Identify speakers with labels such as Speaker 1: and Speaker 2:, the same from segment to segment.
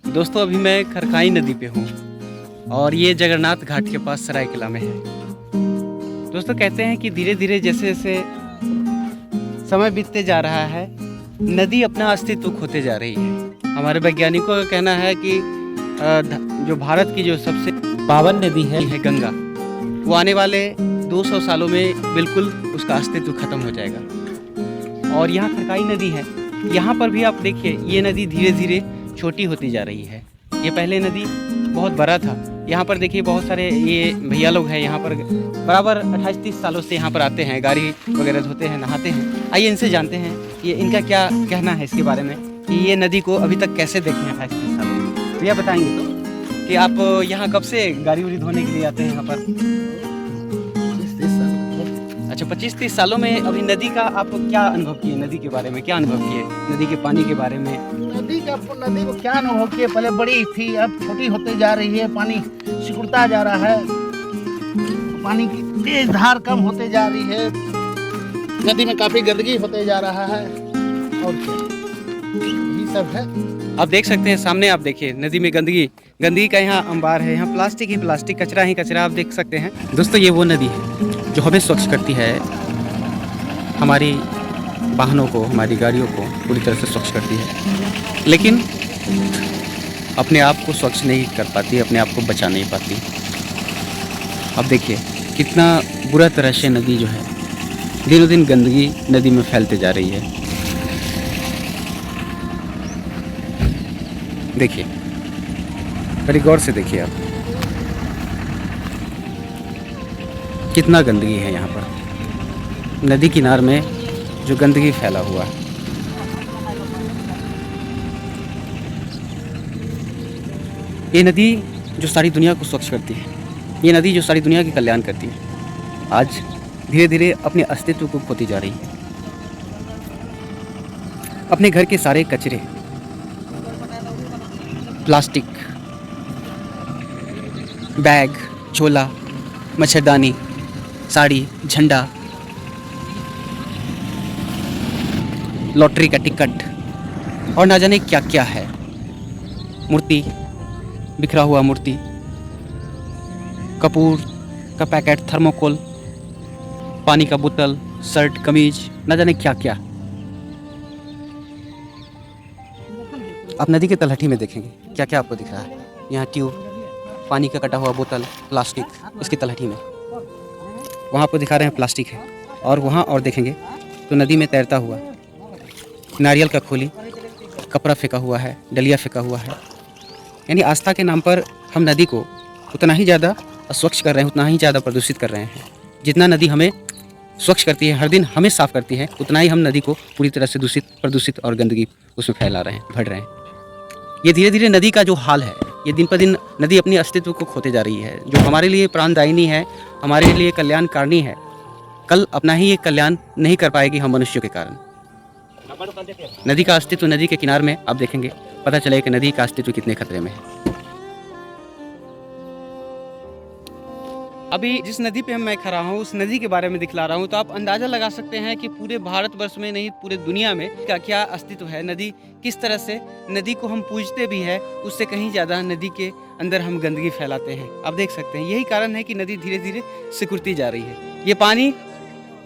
Speaker 1: दोस्तों अभी मैं खरखाई नदी पे हूँ और ये जगन्नाथ घाट के पास सरायकला में है। दोस्तों कहते हैं कि धीरे धीरे जैसे जैसे समय बीतते जा रहा है नदी अपना अस्तित्व खोते जा रही है। हमारे वैज्ञानिकों का कहना है कि जो भारत की जो सबसे पावन नदी है गंगा, वो आने वाले 200 सालों में बिल्कुल उसका अस्तित्व खत्म हो जाएगा। और यहाँ खरखाई नदी है, यहाँ पर भी आप देखिए ये नदी धीरे धीरे छोटी होती जा रही है। ये पहले नदी बहुत बड़ा था। यहाँ पर देखिए बहुत सारे ये भैया लोग हैं, यहाँ पर बराबर 28-30 सालों से यहाँ पर आते हैं, गाड़ी वगैरह धोते हैं, नहाते हैं। आइए इनसे जानते हैं ये इनका क्या कहना है इसके बारे में कि ये नदी को अभी तक कैसे देखे हैं 28-30 सालों में। भैया बताएंगे तो कि आप यहाँ कब से गाड़ी उड़ी धोने के लिए आते हैं यहाँ पर? 25-30 साल। अच्छा, 25-30 सालों में अभी नदी का आप क्या अनुभव किए? नदी के बारे में क्या अनुभव किए? नदी के पानी के बारे में?
Speaker 2: नदी को क्या अनुभव किए? पहले बड़ी थी, अब छोटी होते जा रही है, पानी सिकुड़ता जा रहा है, पानी की तेज धार कम होते जा रही है, नदी में काफी गंदगी होते जा रहा है और यही सब है।
Speaker 1: आप देख सकते हैं सामने, आप देखिए नदी में गंदगी का यहाँ अंबार है, यहाँ प्लास्टिक ही प्लास्टिक, कचरा ही कचरा आप देख सकते हैं। दोस्तों ये वो नदी है जो हमें स्वच्छ करती है, हमारी वाहनों को, हमारी गाड़ियों को पूरी तरह से स्वच्छ करती है, लेकिन अपने आप को स्वच्छ नहीं कर पाती, अपने आप को बचा नहीं पाती। अब देखिए कितना बुरा तरह से नदी जो है दिनों दिन गंदगी नदी में फैलते जा रही है। देखिए बड़ी गौर से देखिए आप, कितना गंदगी है यहाँ पर नदी किनार में, जो गंदगी फैला हुआ है। ये नदी जो सारी दुनिया को स्वच्छ करती है, ये नदी जो सारी दुनिया की कल्याण करती है, आज धीरे धीरे अपने अस्तित्व को खोती जा रही है। अपने घर के सारे कचरे, प्लास्टिक, बैग, झोला, मच्छरदानी, साड़ी, झंडा, लॉटरी का टिकट और ना जाने क्या क्या है, मूर्ति, बिखरा हुआ मूर्ति, कपूर का पैकेट, थर्मोकोल, पानी का बोतल, शर्ट, कमीज, ना जाने क्या क्या। आप नदी के तलहटी में देखेंगे क्या क्या आपको दिख रहा है। यहाँ ट्यूब, पानी का कटा हुआ बोतल, प्लास्टिक, इसकी तलहटी में। वहाँ आपको दिखा रहे हैं प्लास्टिक है, और वहाँ और देखेंगे तो नदी में तैरता हुआ नारियल का खोली, कपड़ा फेंका हुआ है, डलिया फेंका हुआ है। यानी आस्था के नाम पर हम नदी को उतना ही ज़्यादा अस्वच्छ कर रहे हैं, उतना ही ज़्यादा प्रदूषित कर रहे हैं। जितना नदी हमें स्वच्छ करती है, हर दिन हमें साफ़ करती है, उतना ही हम नदी को पूरी तरह से प्रदूषित और गंदगी उसमें फैला रहे हैं, भर रहे हैं। ये धीरे धीरे नदी का जो हाल है, ये दिन पर दिन नदी अपनी अस्तित्व को खोते जा रही है। जो हमारे लिए प्राणदायिनी है, हमारे लिए कल्याणकारिणी है, कल अपना ही ये कल्याण नहीं कर पाएगी हम मनुष्यों के कारण। नदी का अस्तित्व, नदी के किनारे में आप देखेंगे पता चलेगा कि नदी का अस्तित्व कितने खतरे में है। अभी जिस नदी पे मैं खड़ा हूँ उस नदी के बारे में दिखला रहा हूँ, तो आप अंदाज़ा लगा सकते हैं कि पूरे भारतवर्ष में नहीं पूरे दुनिया में का क्या अस्तित्व है। नदी किस तरह से, नदी को हम पूजते भी है, उससे कहीं ज़्यादा नदी के अंदर हम गंदगी फैलाते हैं। आप देख सकते हैं यही कारण है कि नदी धीरे धीरे सिकुड़ती जा रही है। ये पानी,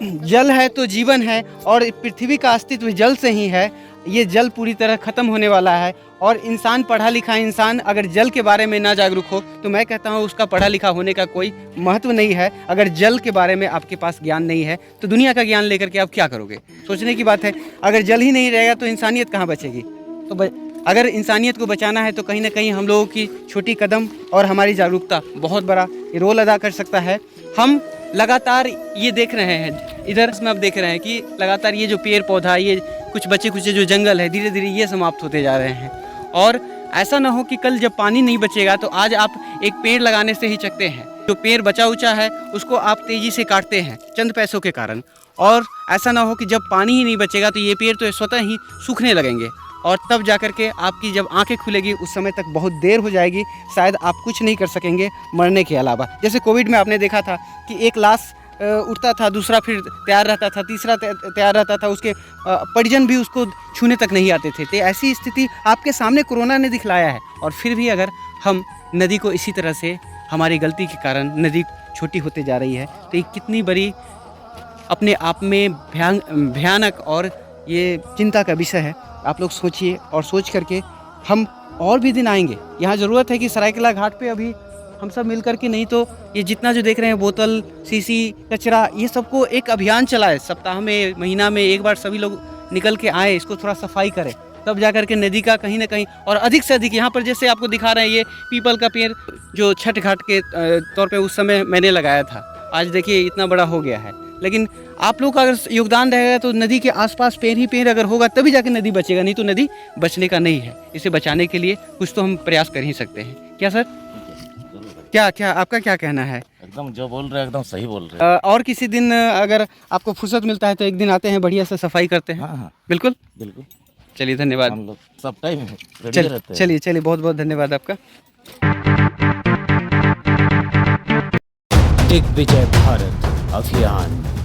Speaker 1: जल है तो जीवन है और पृथ्वी का अस्तित्व जल से ही है। ये जल पूरी तरह ख़त्म होने वाला है और इंसान, पढ़ा लिखा इंसान अगर जल के बारे में ना जागरूक हो तो मैं कहता हूँ उसका पढ़ा लिखा होने का कोई महत्व नहीं है। अगर जल के बारे में आपके पास ज्ञान नहीं है तो दुनिया का ज्ञान लेकर के आप क्या करोगे? सोचने की बात है। अगर जल ही नहीं रहेगा तो इंसानियत कहाँ बचेगी? तो अगर इंसानियत को बचाना है तो कहीं ना कहीं हम लोगों की छोटी कदम और हमारी जागरूकता बहुत बड़ा रोल अदा कर सकता है। हम लगातार ये देख रहे हैं, इधर इसमें आप देख रहे हैं कि लगातार ये जो पेड़ पौधा, ये कुछ बचे कुछ जो जंगल है, धीरे धीरे ये समाप्त होते जा रहे हैं। और ऐसा ना हो कि कल जब पानी नहीं बचेगा तो आज आप एक पेड़ लगाने से ही चकते हैं, जो पेड़ बचा उचा है उसको आप तेज़ी से काटते हैं चंद पैसों के कारण। और ऐसा ना हो कि जब पानी ही नहीं बचेगा तो ये पेड़ तो स्वतः ही सूखने लगेंगे और तब जाकर के आपकी जब आंखें खुलेगी उस समय तक बहुत देर हो जाएगी, शायद आप कुछ नहीं कर सकेंगे मरने के अलावा। जैसे कोविड में आपने देखा था कि एक लाश उठता था, दूसरा फिर तैयार रहता था, तीसरा तैयार रहता था, उसके परिजन भी उसको छूने तक नहीं आते थे। तो ऐसी स्थिति आपके सामने कोरोना ने दिखलाया है। और फिर भी अगर हम नदी को इसी तरह से हमारी गलती के कारण नदी छोटी होते जा रही है, तो ये कितनी बड़ी अपने आप में भयानक और ये चिंता का विषय है। आप लोग सोचिए, और सोच करके हम और भी दिन आएंगे। यहाँ ज़रूरत है कि सरायकला घाट पे अभी हम सब मिल कर के, नहीं तो ये जितना जो देख रहे हैं बोतल, शीशी, कचरा, ये सबको एक अभियान चलाए, सप्ताह में, महीना में एक बार सभी लोग निकल के आए, इसको थोड़ा सफाई करें, तब जा कर के नदी का कहीं ना कहीं और अधिक से अधिक, यहाँ पर जैसे आपको दिखा रहे हैं ये पीपल का पेड़ जो छठ घाट के तौर पे उस समय मैंने लगाया था, आज देखिए इतना बड़ा हो गया है। लेकिन आप लोग का अगर योगदान रहेगा तो नदी के आसपास पेड़ ही पेड़ अगर होगा तभी जाके नदी बचेगा, नहीं तो नदी बचने का नहीं है। इसे बचाने के लिए कुछ तो हम प्रयास कर ही सकते हैं। क्या सर, क्या आपका क्या कहना है?
Speaker 3: एकदम जो बोल रहे हैं एकदम सही बोल रहे हैं।
Speaker 1: और किसी दिन अगर आपको फुर्सत मिलता है तो एक दिन आते हैं, बढ़िया से सफाई करते हैं।
Speaker 3: हाँ,
Speaker 1: बिल्कुल
Speaker 3: बिल्कुल।
Speaker 1: चलिए, धन्यवाद।
Speaker 3: हम लोग सब टाइम रेडी रहते हैं।
Speaker 1: चलिए बहुत बहुत धन्यवाद आपका।
Speaker 4: दिग्विजय भारत अभियान।